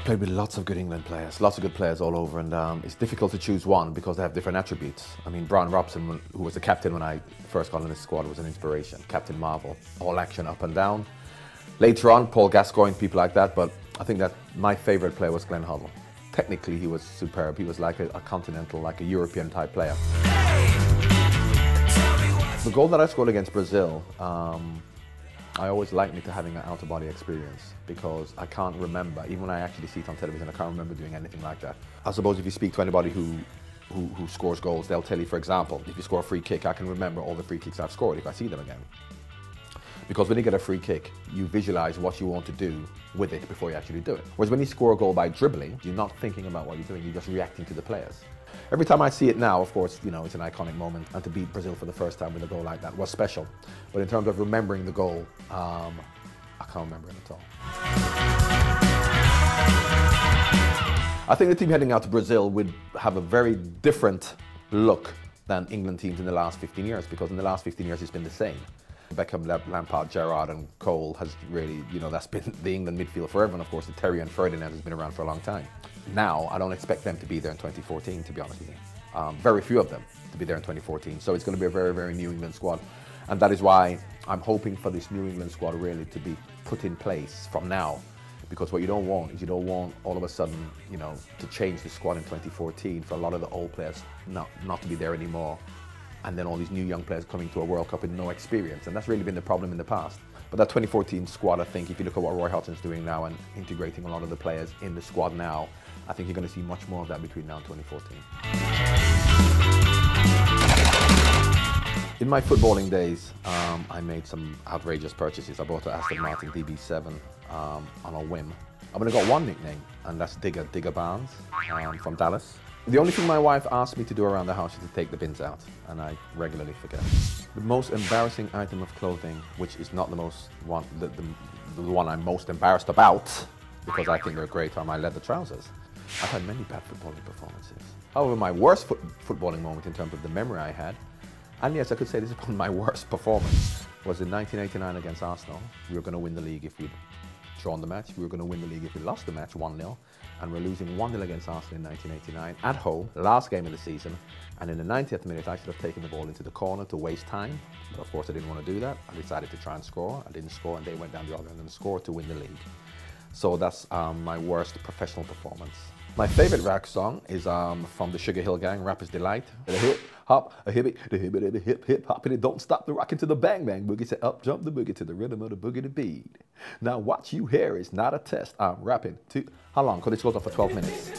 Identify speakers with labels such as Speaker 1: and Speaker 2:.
Speaker 1: I've played with lots of good England players, lots of good players all over, and it's difficult to choose one because they have different attributes. I mean, Brian Robson, who was the captain when I first got in this squad, was an inspiration. Captain Marvel, all action up and down. Later on, Paul Gascoigne, people like that, but I think that my favourite player was Glenn Hoddle. Technically, he was superb. He was like a continental, like a European type player. The goal that I scored against Brazil, I always liken it to having an out-of-body experience because I can't remember, even when I actually see it on television, I can't remember doing anything like that. I suppose if you speak to anybody who scores goals, they'll tell you, for example, if you score a free kick, I can remember all the free kicks I've scored if I see them again. Because when you get a free kick, you visualize what you want to do with it before you actually do it. Whereas when you score a goal by dribbling, you're not thinking about what you're doing, you're just reacting to the players. Every time I see it now, of course, you know, it's an iconic moment, and to beat Brazil for the first time with a goal like that was special. But in terms of remembering the goal, I can't remember it at all. I think the team heading out to Brazil would have a very different look than England teams in the last 15 years, because in the last 15 years it's been the same. Beckham, Lampard, Gerrard and Cole has really, you know, that's been the England midfield forever, and of course the Terry and Ferdinand has been around for a long time. Now, I don't expect them to be there in 2014, to be honest with you. Very few of them to be there in 2014, so it's going to be a very, very New England squad. And that is why I'm hoping for this New England squad really to be put in place from now. Because what you don't want is you don't want all of a sudden, you know, to change the squad in 2014 for a lot of the old players not to be there anymore. And then all these new young players coming to a World Cup with no experience. And that's really been the problem in the past. But that 2014 squad, I think, if you look at what Roy Hodgson's doing now and integrating a lot of the players in the squad now, I think you're going to see much more of that between now and 2014. In my footballing days, I made some outrageous purchases. I bought an Aston Martin DB7 on a whim. I've only got one nickname, and that's Digger Barnes from Dallas. The only thing my wife asked me to do around the house is to take the bins out, and I regularly forget. The most embarrassing item of clothing, which is not the one I'm most embarrassed about, because I think they're great, are my leather trousers. I've had many bad footballing performances. However, my worst footballing moment in terms of the memory I had, and yes, I could say this is my worst performance, was in 1989 against Arsenal. We were going to win the league if we'd drawn the match. We were going to win the league if we lost the match 1-0. And we're losing 1-0 against Arsenal in 1989 at home, last game of the season. And in the 90th minute, I should have taken the ball into the corner to waste time. But of course, I didn't want to do that. I decided to try and score. I didn't score, and they went down the other end and scored to win the league. So that's my worst professional performance. My favorite rap song is from the Sugar Hill Gang, Rapper's Delight. A hip hop, a hippie, the hip hip hop, and it don't stop the rockin' to the bang bang boogie. Say up jump the boogie to the rhythm of the boogie to bead. Now what you hear is not a test. I'm rapping to how long? Because it goes on for 12 minutes.